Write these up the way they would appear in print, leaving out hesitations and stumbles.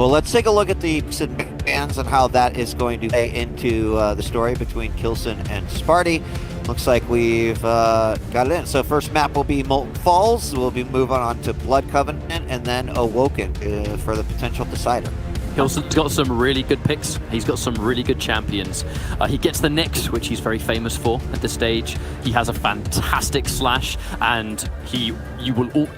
Well, let's take a look at the fans and how that is going to play into the story between k1llsen and Spart1e. Looks like we've got it in. So first map will be Molten Falls. We'll be moving on to Blood Covenant and then Awoken for the potential decider. k1llsen's got some really good picks. He's got some really good champions. He gets the Nyx, which he's very famous for at this stage. He has a fantastic slash, and you will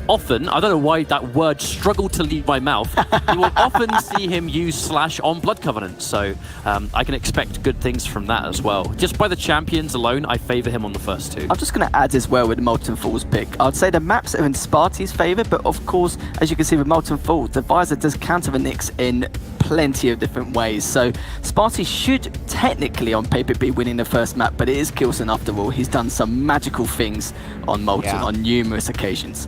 often, I don't know why that word struggled to leave my mouth, you will often see him use slash on Blood Covenant, so I can expect good things from that as well. Just by the champions alone, I favour him on the first two. I'm just going to add as well with the Molten Falls pick. I'd say the maps are in Spart1e's favour, but of course, as you can see with Molten Falls, the Visor does counter the Nyx in plenty of different ways. So Spart1e should technically on paper be winning the first map, but it is k1llsen after all. He's done some magical things on Molten on numerous occasions.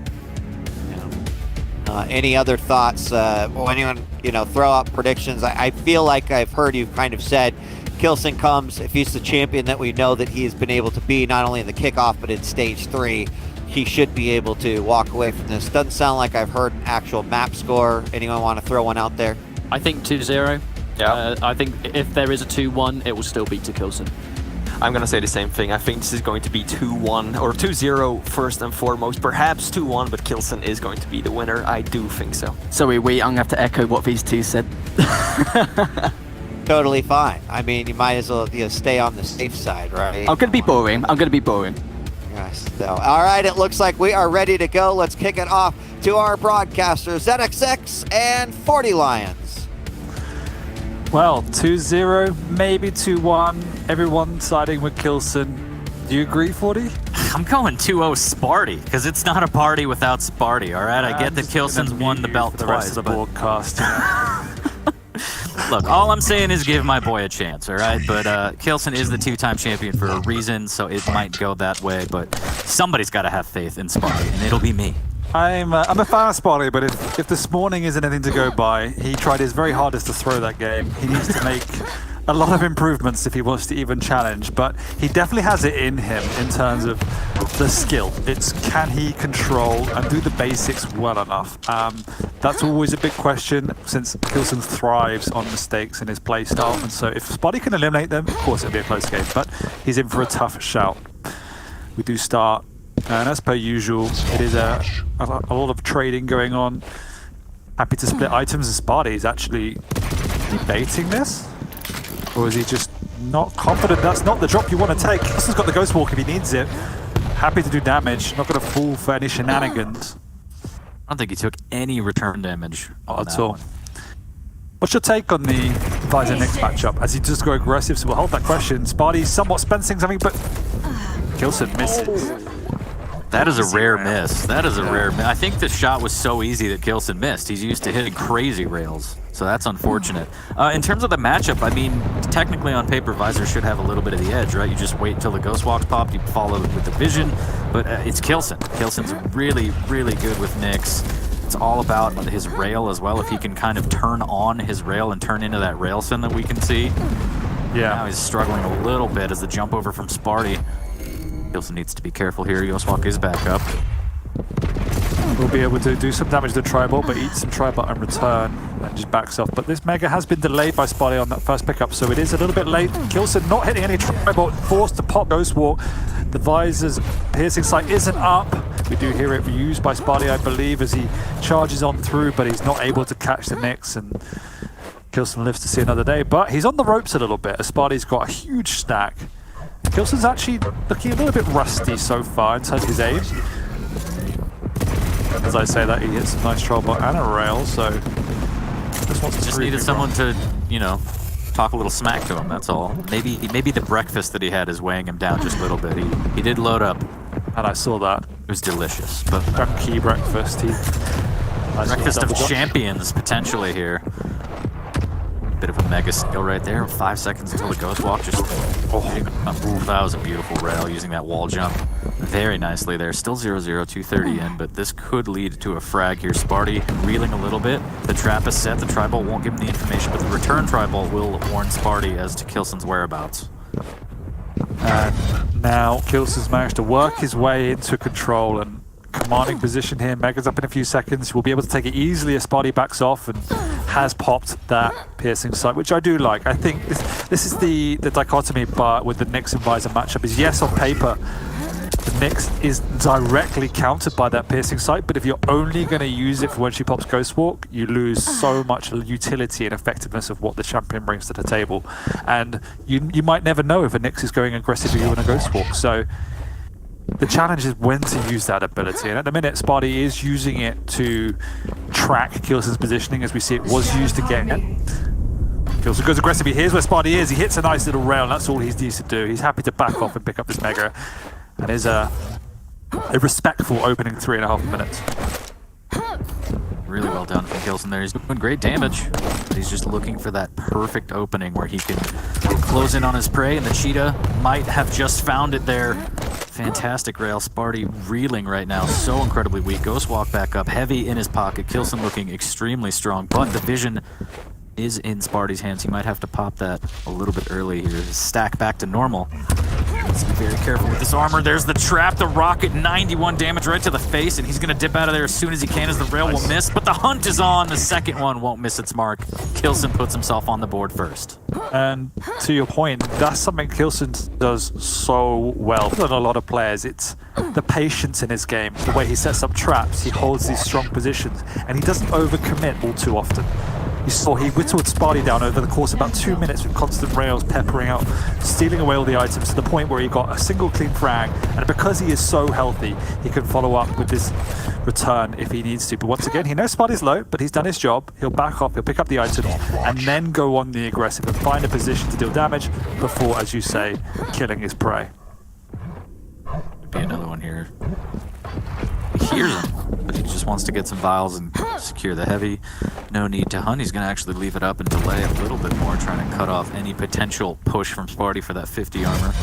Any other thoughts? Will anyone, throw out predictions? I feel like I've heard you kind of said k1llsen comes, if he's the champion that we know that he's been able to be not only in the kickoff but in stage 3, he should be able to walk away from this. Doesn't sound like I've heard an actual map score. Anyone want to throw one out there? I think 2-0. Yeah. I think if there is a 2-1, it will still be to k1llsen. I'm going to say the same thing. I think this is going to be 2-1 or 2-0 first and foremost. Perhaps 2-1, but k1llsen is going to be the winner. I do think so. So I'm going to have to echo what these two said. Totally fine. I mean, you might as well stay on the safe side, right? I'm going to be boring. Yes. So, all right, it looks like we are ready to go. Let's kick it off to our broadcasters, ZXX and k1llsen. Well, 2-0, maybe 2-1. Everyone siding with k1llsen. Do you agree, 40? I'm going 2-0 Spart1e, because it's not a party without Spart1e, all right? I get that k1llsen's won the belt twice, but... broadcast. Look, all I'm saying is give my boy a chance, all right? But k1llsen is the 2-time champion for a reason, so it might go that way, but somebody's got to have faith in Spart1e, and it'll be me. I'm a fan of Spart1e, but if this morning is anything to go by, he tried his very hardest to throw that game. He needs to make a lot of improvements if he wants to even challenge, but he definitely has it in him in terms of the skill. It's can he control and do the basics well enough? That's always a big question since k1llsen thrives on mistakes in his playstyle, and so if Spart1e can eliminate them, of course it'll be a close game, but he's in for a tough shout. We do start. And as per usual, it is a lot of trading going on. Happy to split items, and Spart1e is actually debating this? Or is he just not confident that's not the drop you want to take? k1llsen's got the Ghost Walk if he needs it. Happy to do damage, not going to fall for any shenanigans. I don't think he took any return damage on at all. What's your take on the Visor Nyx matchup? As he just go aggressive, so we'll hold that question. Spart1e somewhat spensing something, but k1llsen misses. That is a rare miss. That is a rare miss. I think the shot was so easy that k1llsen missed. He's used to hitting crazy rails, so that's unfortunate. In terms of the matchup, I mean, technically on paper, Visor should have a little bit of the edge, right? You just wait until the Ghost Walk's popped, you follow it with the vision, but it's k1llsen. k1llsen's really, really good with Nyx. It's all about his rail as well. If he can kind of turn on his rail and turn into that railson that we can see. Yeah. Now he's struggling a little bit as the jump over from Spart1e. k1llsen needs to be careful here. Ghost Walk is back up. We'll be able to do some damage to the Tribal, but eat some Tribal in return and just backs off. But this Mega has been delayed by Spart1e on that first pickup, so it is a little bit late. k1llsen not hitting any Tribal, forced to pop Ghost Walk. The Visor's piercing sight isn't up. We do hear it used by Spart1e, I believe, as he charges on through, but he's not able to catch the Nyx, and k1llsen lives to see another day. But he's on the ropes a little bit, as Spart1e's got a huge stack. k1llsen's actually looking a little bit rusty so far in terms of his aim. As I say that, he hits a nice Trollbot and a rail, so just needed someone to, talk a little smack to him, that's all. Maybe the breakfast that he had is weighing him down just a little bit. He did load up. And I saw that. It was delicious. But key breakfast. Breakfast of champions, potentially here. Bit of a mega skill right there. 5 seconds until the Ghost Walk. Just that was a beautiful rail using that wall jump very nicely there. Still 0-0, 230 in, but this could lead to a frag here. Spart1e reeling a little bit. The trap is set. The Tribal won't give him the information, but the return Tribal will warn Spart1e as to k1llsen's whereabouts. And now k1llsen's managed to work his way into control and commanding position here. Mega's up in a few seconds. We'll be able to take it easily as Spart1e backs off and has popped that piercing sight, which I do like. I think this is the dichotomy bar with the Nyx and Visor matchup is, yes, on paper, the Nyx is directly countered by that piercing sight, but if you're only going to use it for when she pops Ghost Walk, you lose so much utility and effectiveness of what the champion brings to the table. And you might never know if a Nyx is going aggressive with you in a Ghost Walk. So the challenge is when to use that ability. And at the minute, Spart1e is using it to track k1llsen's positioning, as we see it was used again. k1llsen goes aggressively. Here's where Spart1e is. He hits a nice little rail, and that's all he needs to do. He's happy to back off and pick up this Mega. And is a respectful opening 3.5 minutes. Really well done from k1llsen there. He's doing great damage. But he's just looking for that perfect opening where he can close in on his prey, and the cheetah might have just found it there. Fantastic rail. Spart1e reeling right now. So incredibly weak. Ghost Walk back up. Heavy in his pocket. k1llsen looking extremely strong, but the vision is in Spart1e's hands. He might have to pop that a little bit early here. His stack back to normal. Let's be very careful with this armor. There's the trap, the rocket, 91 damage right to the face, and he's going to dip out of there as soon as he can, as the rail will miss. But the hunt is on. The second one won't miss its mark. k1llsen puts himself on the board first. And to your point, that's something k1llsen does so well than a lot of players. It's the patience in his game, the way he sets up traps, he holds these strong positions, and he doesn't overcommit all too often. You saw he whittled Spart1e down over the course of about 2 minutes with constant rails peppering out, stealing away all the items to the point where he got a single clean frag, and because he is so healthy, he can follow up with this return if he needs to. But once again, he knows Spart1e's low, but he's done his job. He'll back off, he'll pick up the items, and then go on the aggressive and find a position to deal damage before, as you say, killing his prey. Be another one here. He hears him, but he just wants to get some vials and secure the heavy. No need to hunt. He's going to actually leave it up and delay a little bit more, trying to cut off any potential push from Spart1e for that 50 armor.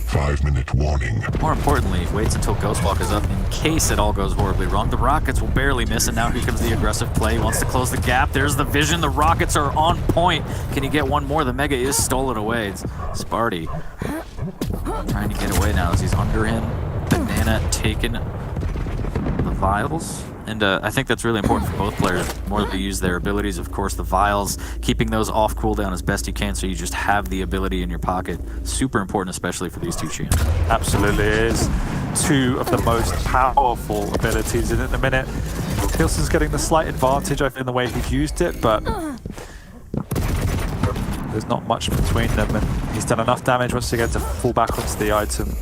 5-minute warning. More importantly, waits until Ghost Walk is up in case it all goes horribly wrong. The rockets will barely miss, and now here comes the aggressive play. He wants to close the gap. There's the vision. The rockets are on point. Can he get one more? The Mega is stolen away. It's Spart1e trying to get away now as he's under him. Banana taken the vials. And I think that's really important for both players, more to use their abilities. Of course, the vials, keeping those off cooldown as best you can so you just have the ability in your pocket. Super important, especially for these two champs. Absolutely is. Two of the most powerful abilities, and at the minute, k1llsen's getting the slight advantage in the way he's used it, but there's not much between them, and he's done enough damage once again to fall back onto the item.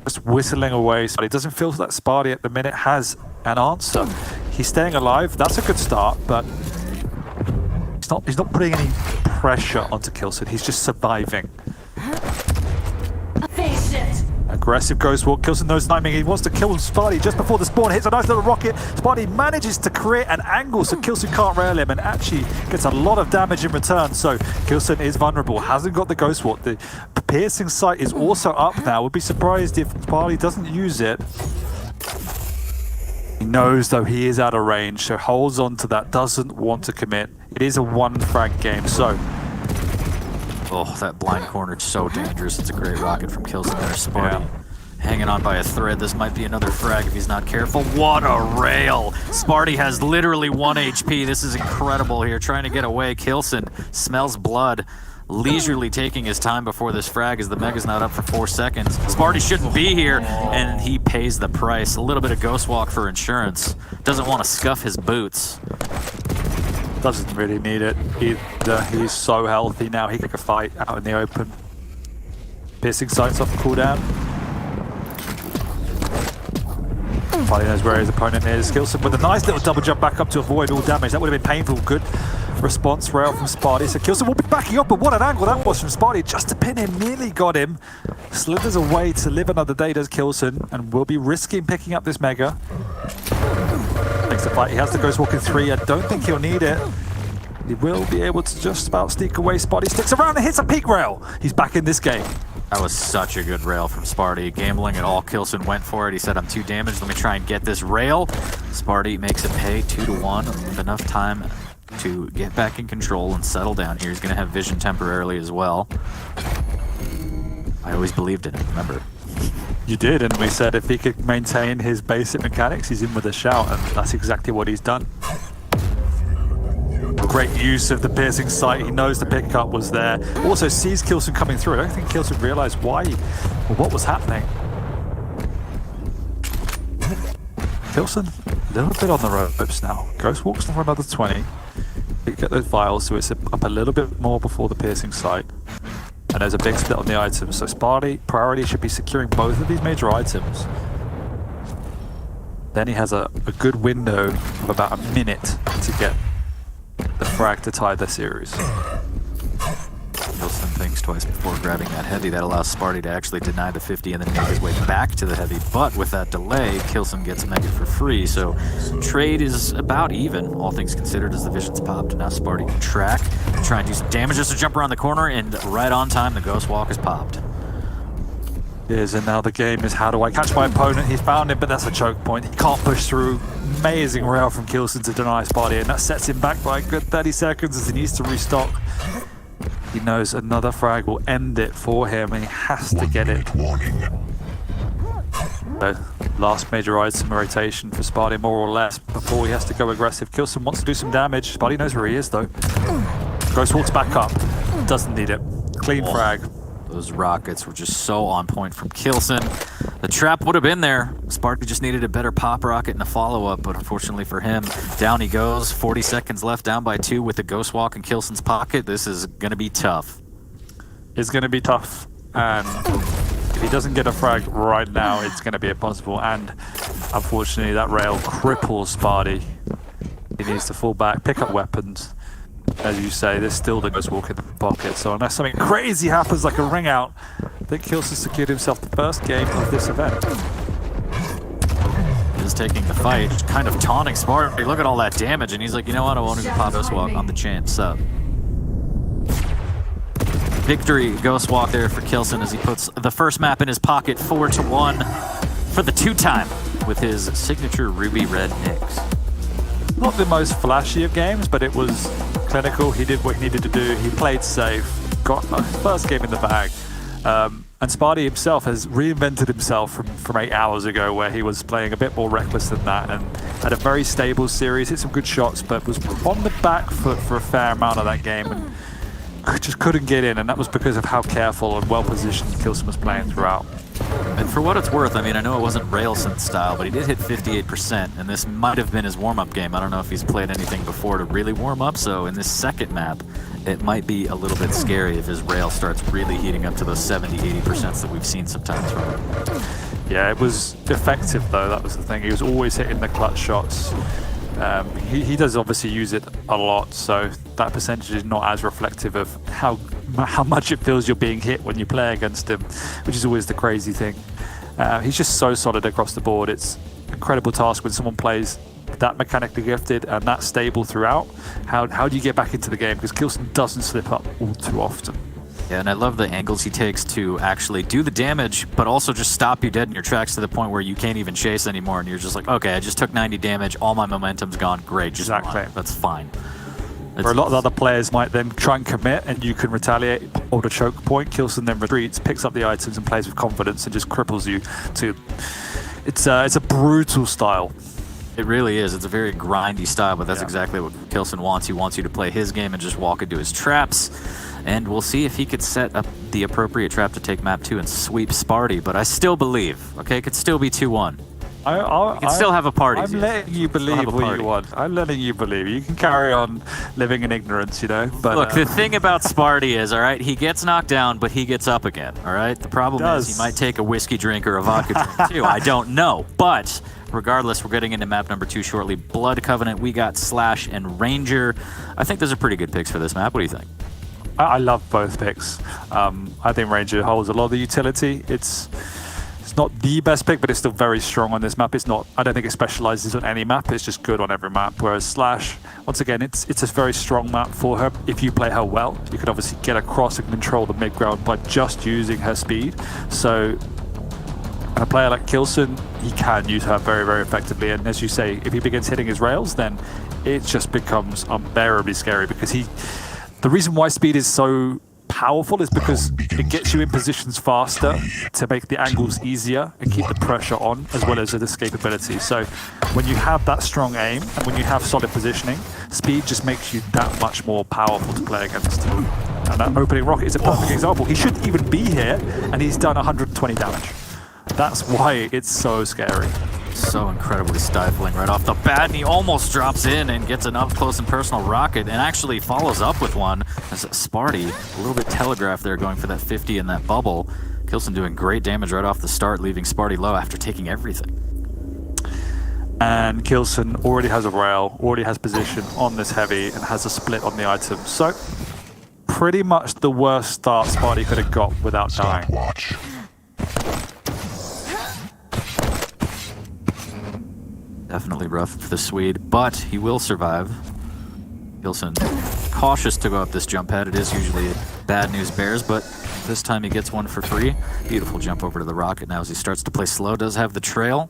Just whistling away, so it doesn't feel that Spart1e at the minute has an answer. He's staying alive, that's a good start, but he's not putting any pressure onto k1llsen, he's just surviving. Aggressive Ghost Walk, k1llsen knows timing, he wants to kill Spart1e just before the spawn, hits a nice little rocket. Spart1e manages to create an angle so k1llsen can't rail him, and actually gets a lot of damage in return, so k1llsen is vulnerable, hasn't got the Ghost Walk. The piercing sight is also up now. Would be surprised if Spart1e doesn't use it. He knows though he is out of range, so holds on to that, doesn't want to commit. It is a one frag game, so oh, that blind corner is so dangerous. It's a great rocket from k1llsen there. Spart1e hanging on by a thread. This might be another frag if he's not careful. What a rail! Spart1e has literally 1 HP. This is incredible here, trying to get away. k1llsen smells blood, leisurely taking his time before this frag as the Mega's not up for 4 seconds. Spart1e shouldn't be here, and he pays the price. A little bit of Ghost Walk for insurance. Doesn't want to scuff his boots. doesn't really need it either. He's so healthy now, he can take a fight out in the open. Piercing sights off cooldown. Spart1e knows where his opponent is. k1llsen with a nice little double jump back up to avoid all damage. That would have been painful. Good response rail from Spart1e. So k1llsen will be backing up, but what an angle that was from Spart1e just to pin him. Nearly got him. Slithers away to live another day, does k1llsen, and will be risking picking up this Mega. Takes the fight. He has the Ghost Walk in 3. I don't think he'll need it. He will be able to just about sneak away. Spart1e sticks around and hits a peak rail. He's back in this game. That was such a good rail from Spart1e. Gambling at all, k1llsen went for it. He said, I'm too damaged, let me try and get this rail. Spart1e makes it pay 2-1 with enough time to get back in control and settle down here. He's going to have vision temporarily as well. I always believed in him, remember? You did, and we said if he could maintain his basic mechanics, he's in with a shout, and that's exactly what he's done. great use of the piercing sight. He knows the pickup was there. Also sees k1llsen coming through. I don't think k1llsen realized why or what was happening. k1llsen, a little bit on the ropes now. Ghost walks for another 20. Get those vials so it's up a little bit more before the piercing sight. And there's a big split on the items. So Spart1e, priority should be securing both of these major items. Then he has a good window of about a minute to get the frag to tie the series. k1llsen thinks twice before grabbing that heavy. That allows Spart1e to actually deny the 50 and then make his way back to the heavy. But with that delay, k1llsen gets Mega for free. So trade is about even, all things considered, as the vision's popped. Now Spart1e can track, try and do some damage just to jump around the corner, and right on time, the Ghost Walk is popped. And now the game is, how do I catch my opponent? He's found him, but that's a choke point. He can't push through. Amazing rail from k1llsen to deny Spart1e, and that sets him back by a good 30 seconds as he needs to restock. He knows another frag will end it for him, and he has to get it. So, last major item rotation for Spart1e, more or less, before he has to go aggressive. k1llsen wants to do some damage. Spart1e knows where he is, though. Ghost walks back up. Doesn't need it. Clean frag. Those rockets were just so on point from k1llsen. The trap would have been there. Spart1e just needed a better pop rocket and a follow-up, but unfortunately for him, down he goes. 40 seconds left, down by 2 with the Ghost Walk in k1llsen's pocket. This is going to be tough. It's going to be tough, and if he doesn't get a frag right now, it's going to be impossible. And unfortunately, that rail cripples Spart1e. He needs to fall back, pick up weapons. As you say, there's still the Ghost Walk in the pocket, so unless something crazy happens like a ring out, I think k1llsen secured himself the first game of this event. He's taking the fight, just kind of taunting Spart1e. Look at all that damage, and he's like, you know what, I won't even pop Ghost Walk on the chance up. Victory Ghost Walk there for k1llsen as he puts the first map in his pocket, 4-1 for the 2-time with his signature ruby red Nyx. Not the most flashy of games, but it was clinical. He did what he needed to do. He played safe, got a first game in the bag. And Spart1e himself has reinvented himself from 8 hours ago, where he was playing a bit more reckless than that and had a very stable series, hit some good shots, but was on the back foot for a fair amount of that game and just couldn't get in, and that was because of how careful and well-positioned k1llsen was playing throughout. And for what it's worth, I mean, I know it wasn't k1llsen's style, but he did hit 58%, and this might have been his warm-up game. I don't know if he's played anything before to really warm up, so in this second map, it might be a little bit scary if his rail starts really heating up to those 70-80% that we've seen sometimes from him. Yeah, it was effective, though. That was the thing. He was always hitting the clutch shots. He does obviously use it a lot, so that percentage is not as reflective of how much it feels you're being hit when you play against him, which is always the crazy thing. He's just so solid across the board. It's an incredible task when someone plays that mechanically gifted and that stable throughout. How do you get back into the game? Because k1llsen doesn't slip up all too often. Yeah, and I love the angles he takes to actually do the damage, but also just stop you dead in your tracks to the point where you can't even chase anymore, and you're just like, okay, I just took 90 damage, all my momentum's gone, great, just exactly. run. That's fine. Where a lot of other players might then try and commit, and you can retaliate, hold a choke point. k1llsen then retreats, picks up the items, and plays with confidence, and just cripples you. It's a brutal style. It really is. It's a very grindy style, but that's exactly what k1llsen wants. He wants you to play his game and just walk into his traps. And we'll see if he could set up the appropriate trap to take map 2 and sweep Spart1e. But I still believe, okay, it could still be 2-1. You can still have a party. I'm letting you believe what you want. I'm letting you believe. You can carry on living in ignorance, you know. But look, the thing about Spart1e is, all right, he gets knocked down, but he gets up again, all right? The problem is he might take a whiskey drink or a vodka drink, too. I don't know. But regardless, we're getting into map number 2 shortly. Blood Covenant, we got Slash and Ranger. I think those are pretty good picks for this map. What do you think? I love both picks. I think Ranger holds a lot of the utility. It's not the best pick, but it's still very strong on this map. It's not. I don't think it specializes on any map. It's just good on every map. Whereas Slash, once again, it's a very strong map for her. If you play her well, you can obviously get across and control the mid ground by just using her speed. So a player like k1llsen, he can use her very, very effectively. And as you say, if he begins hitting his rails, then it just becomes unbearably scary because the reason why speed is so powerful is because it gets you in positions faster to make the angles easier and keep the pressure on, as well as the escapability. So when you have that strong aim and when you have solid positioning, speed just makes you that much more powerful to play against. And that opening rocket is a perfect example. He shouldn't even be here, and he's done 120 damage. That's why it's so scary. So incredibly stifling right off the bat, and he almost drops in and gets an up-close and personal rocket, and actually follows up with one as Spart1e, a little bit telegraphed there, going for that 50 in that bubble. k1llsen doing great damage right off the start, leaving Spart1e low after taking everything. And k1llsen already has a rail, already has position on this heavy, and has a split on the item. So pretty much the worst start Spart1e could have got without dying. Definitely rough for the Swede, but he will survive. k1llsen cautious to go up this jump pad. It is usually bad news bears, but this time he gets one for free. Beautiful jump over to the rocket now as he starts to play slow. Does have the trail.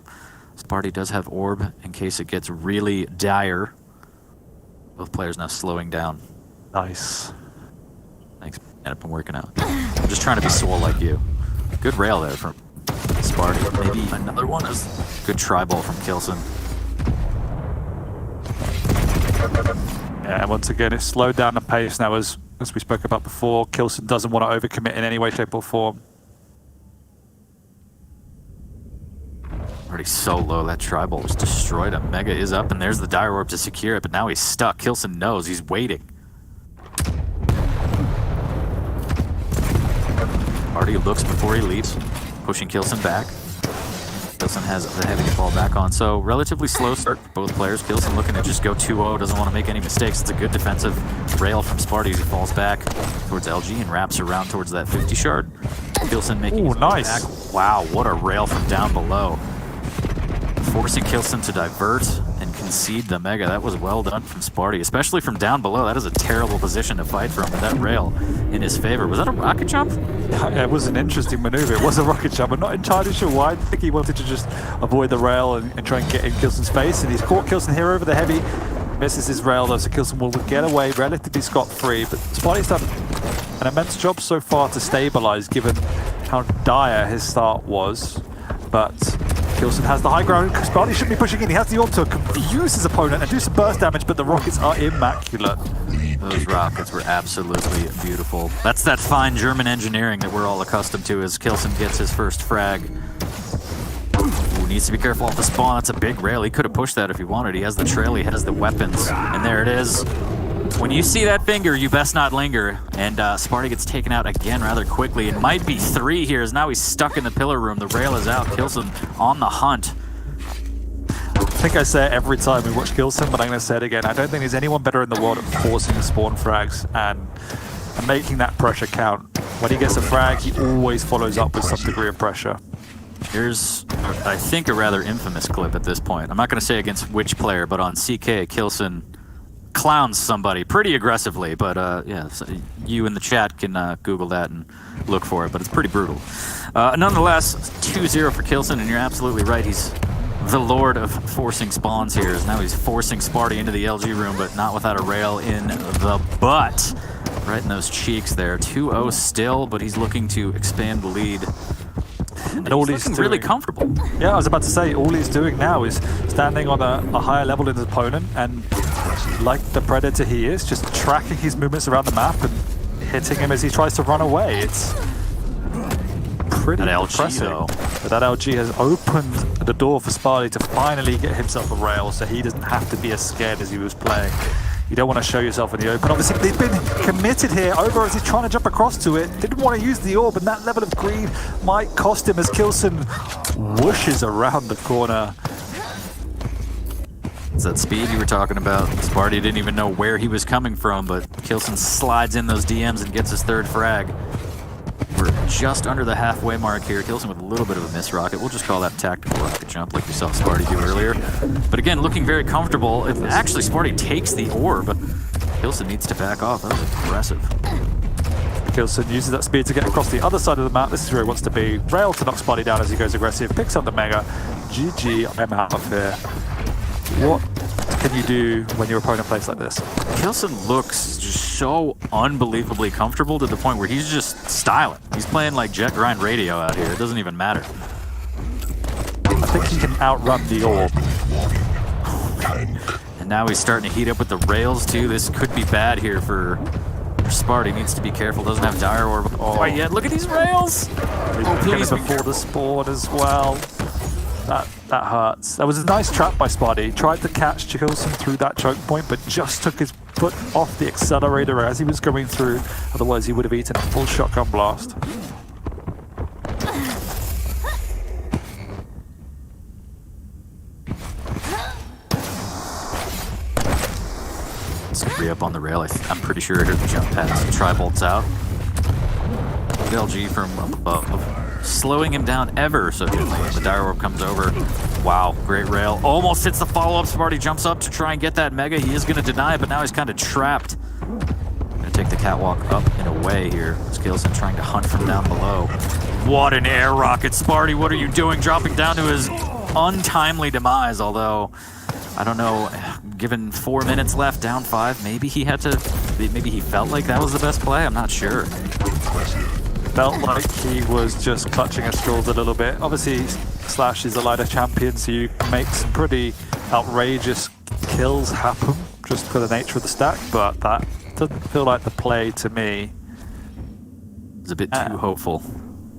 Spart1e does have orb in case it gets really dire. Both players now slowing down. Nice. Thanks, man. I've been working out. I'm just trying to be soul like you. Good rail there from Spart1e. Maybe another one is good tri-ball from k1llsen. Yeah, and once again, it's slowed down the pace now, as we spoke about before. k1llsen doesn't want to overcommit in any way, shape, or form. Already so low, that tri-ball was destroyed. A Mega is up, and there's the dire orb to secure it, but now he's stuck. k1llsen knows he's waiting. Spart1e looks before he leaps, pushing k1llsen back. k1llsen has the heavy to fall back on, so relatively slow start for both players. k1llsen looking to just go 2-0, doesn't want to make any mistakes. It's a good defensive rail from Spart1e as he falls back towards LG and wraps around towards that 50 shard. k1llsen making his way nice. back. Wow, what a rail from down below. Forcing k1llsen to divert and concede the Mega. That was well done from Spart1e, especially from down below. That is a terrible position to fight from, with that rail in his favor. Was that a rocket jump? Yeah, it was an interesting maneuver. It was a rocket jump. I'm not entirely sure why. I think he wanted to just avoid the rail and try and get in k1llsen's face, and he's caught k1llsen here over the heavy. Misses his rail though, so k1llsen will get away relatively scot-free, but Spart1e's done an immense job so far to stabilize, given how dire his start was. But k1llsen has the high ground. Spart1e shouldn't be pushing in. He has the orb to confuse his opponent and do some burst damage, but the rockets are immaculate. Those rockets were absolutely beautiful. That's that fine German engineering that we're all accustomed to as k1llsen gets his first frag. Ooh, needs to be careful off the spawn. That's a big rail. He could have pushed that if he wanted. He has the trail, he has the weapons, and there it is. When you see that finger, you best not linger. And Spart1e gets taken out again rather quickly. It might be 3 here, as now he's stuck in the pillar room. The rail is out. k1llsen on the hunt. I think I say it every time we watch k1llsen, but I'm going to say it again. I don't think there's anyone better in the world at forcing the spawn frags and making that pressure count. When he gets a frag, he always follows up with some degree of pressure. Here's, I think, a rather infamous clip at this point. I'm not going to say against which player, but on CK, k1llsen clowns somebody pretty aggressively, but yeah, so you in the chat can Google that and look for it, but it's pretty brutal. Nonetheless, 2-0 for k1llsen, and you're absolutely right. He's the lord of forcing spawns here. As now he's forcing Spart1e into the LG room, but not without a rail in the butt. Right in those cheeks there. 2-0 still, but he's looking to expand the lead. And all he's doing, really comfortable. Yeah, I was about to say, all he's doing now is standing on a higher level than his opponent, and like the predator he is, just tracking his movements around the map and hitting him as he tries to run away. It's pretty impressive. Though. But that LG has opened the door for Spart1e to finally get himself a rail, so he doesn't have to be as scared as he was playing. You don't want to show yourself in the open. Obviously, they've been committed here. Over as he's trying to jump across to it. Didn't want to use the orb, and that level of greed might cost him as k1llsen whooshes around the corner. It's that speed you were talking about. Spart1e didn't even know where he was coming from, but k1llsen slides in those DMs and gets his 3rd frag. We're just under the halfway mark here. k1llsen with a little bit of a miss rocket. We'll just call that tactical rocket jump like we saw Spart1e do earlier. But again, looking very comfortable. If actually Spart1e takes the orb, k1llsen needs to back off. That was aggressive. k1llsen uses that speed to get across the other side of the map. This is where he wants to be. Rail to knock Spart1e down as he goes aggressive. Picks up the Mega. GG, I'm out of here. What can you do when your opponent plays like this? k1llsen looks just so unbelievably comfortable to the point where he's just styling. He's playing like Jet Grind Radio out here. It doesn't even matter. I think he can outrun the orb. And now he's starting to heat up with the rails too. This could be bad here for Spart1e. Needs to be careful. Doesn't have Dire Orb quite yet. Look at these rails! Oh, please. Before the spawn as well. That hurts. That was a nice trap by Spart1e. Tried to catch k1llsen through that choke point, but just took his foot off the accelerator as he was going through. Otherwise, he would have eaten a full shotgun blast. Re-up on the rail. I'm pretty sure I heard the jump pads. Tri-bolts out. LG from above. Slowing him down ever so gently. The Dire Orb comes over. Wow, great rail. Almost hits the follow-up. Spart1e jumps up to try and get that Mega. He is going to deny it, but now he's kind of trapped. Going to take the catwalk up and away here. k1llsen trying to hunt from down below. What an air rocket. Spart1e, what are you doing? Dropping down to his untimely demise, although I don't know, given 4 minutes left, down 5, maybe he felt like that was the best play. I'm not sure. Felt like he was just clutching at straws a little bit. Obviously, Slash is a lighter champion, so you can make some pretty outrageous kills happen just for the nature of the stack, but that doesn't feel like the play to me. It's a bit too hopeful.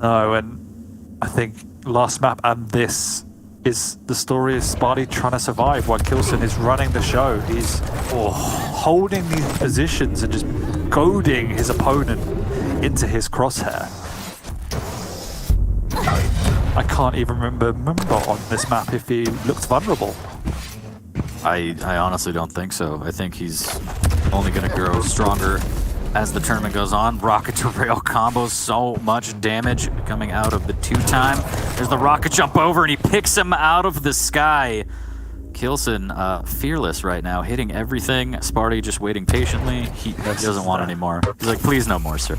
No, and I think last map and this is the story of Spart1e trying to survive while k1llsen is running the show. He's holding these positions and just goading his opponent into his crosshair. I can't even remember on this map if he looked vulnerable. I honestly don't think so. I think he's only going to grow stronger as the tournament goes on. Rocket to rail combos, so much damage coming out of the 2-time. There's the rocket jump over and he picks him out of the sky. k1llsen, fearless right now, hitting everything. Spart1e just waiting patiently. He doesn't want any more. He's like, please no more, sir.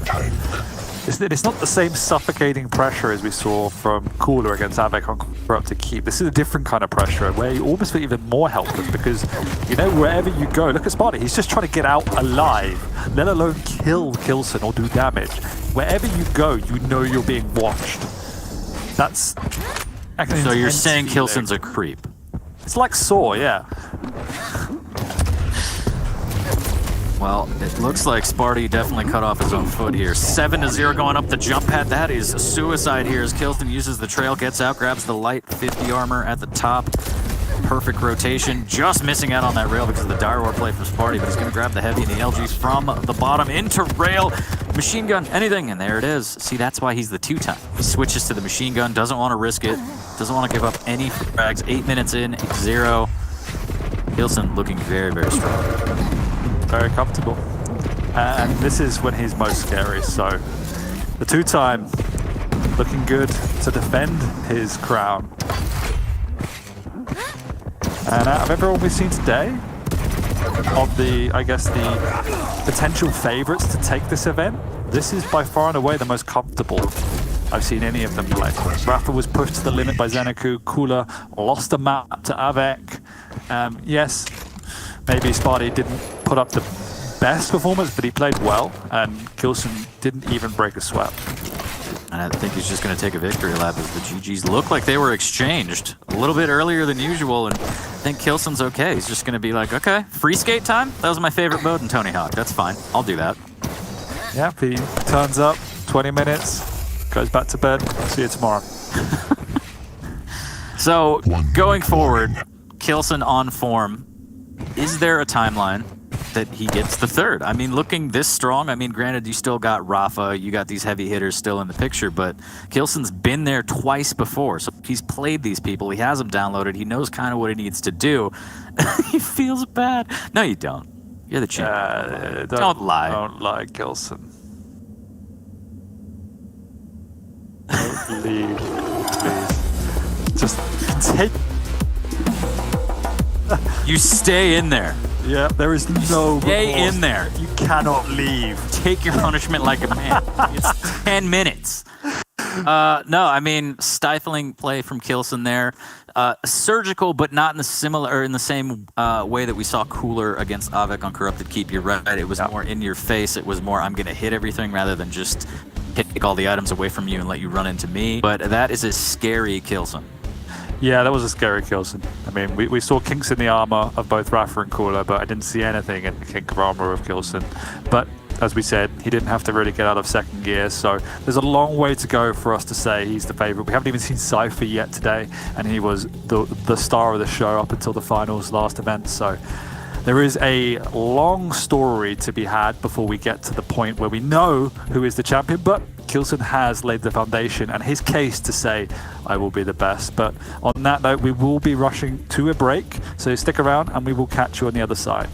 It's not the same suffocating pressure as we saw from k1llsen against Avec on Corrupt to Keep. This is a different kind of pressure where you almost feel even more helpless because, you know, wherever you go, look at Spart1e, he's just trying to get out alive, let alone kill k1llsen or do damage. Wherever you go, you know you're being watched. That's... So you're saying k1llsen's a creep? It's like Saw, yeah. Well, it looks like Spart1e definitely cut off his own foot here. 7-0 going up the jump pad. That is suicide here as k1llsen uses the trail, gets out, grabs the light 50 armor at the top. Perfect rotation. Just missing out on that rail because of the Dire Orb play from Spart1e, but he's going to grab the heavy and the LG from the bottom into rail. Machine gun, anything, and there it is. See, that's why he's the 2-time. He switches to the machine gun, doesn't want to risk it, doesn't want to give up any frags. 8 minutes in, 0. k1llsen looking very, very strong. Very comfortable. And this is when he's most scary, so the 2-time looking good to defend his crown. And out of everyone we've seen today, of the, I guess, the potential favorites to take this event, this is by far and away the most comfortable I've seen any of them play. Rafa was pushed to the limit by Xenoku, k1llsen lost a map to Avec. Yes, maybe Spart1e didn't put up the best performance, but he played well, and k1llsen didn't even break a sweat. And I think he's just going to take a victory lap as the GGs look like they were exchanged a little bit earlier than usual, and I think k1llsen's okay. He's just going to be like, okay, free skate time? That was my favorite mode in Tony Hawk. That's fine. I'll do that. Yep, he turns up, 20 minutes, goes back to bed. See you tomorrow. So, going forward, k1llsen on form. Is there a timeline that he gets the third? I mean, looking this strong, I mean, granted, you still got Rafa, you got these heavy hitters still in the picture, but k1llsen's been there twice before, so he's played these people, he has them downloaded, he knows kind of what he needs to do. He feels bad. No, you don't. You're the champion. Don't lie. Don't lie, k1llsen. Don't leave, please. Just take... You stay in there. Yeah, there is no Stay remorse. in there. You cannot leave. Take your punishment like a man. It's 10 minutes. No, I mean, stifling play from k1llsen there. Surgical, but not in the same way that we saw Cooler against Avec on Corrupted Keep. You're right. It was more in your face. It was more, I'm going to hit everything rather than just take all the items away from you and let you run into me. But that is a scary k1llsen. Yeah, that was a scary k1llsen. I mean, we saw kinks in the armor of both Rafa and Cooler, but I didn't see anything in the kink of armor of k1llsen. But as we said, he didn't have to really get out of second gear, so there's a long way to go for us to say he's the favorite. We haven't even seen Cypher yet today, and he was the star of the show up until the finals last event, so there is a long story to be had before we get to the point where we know who is the champion, but k1llsen has laid the foundation and his case to say, I will be the best. But on that note, we will be rushing to a break, so stick around and we will catch you on the other side.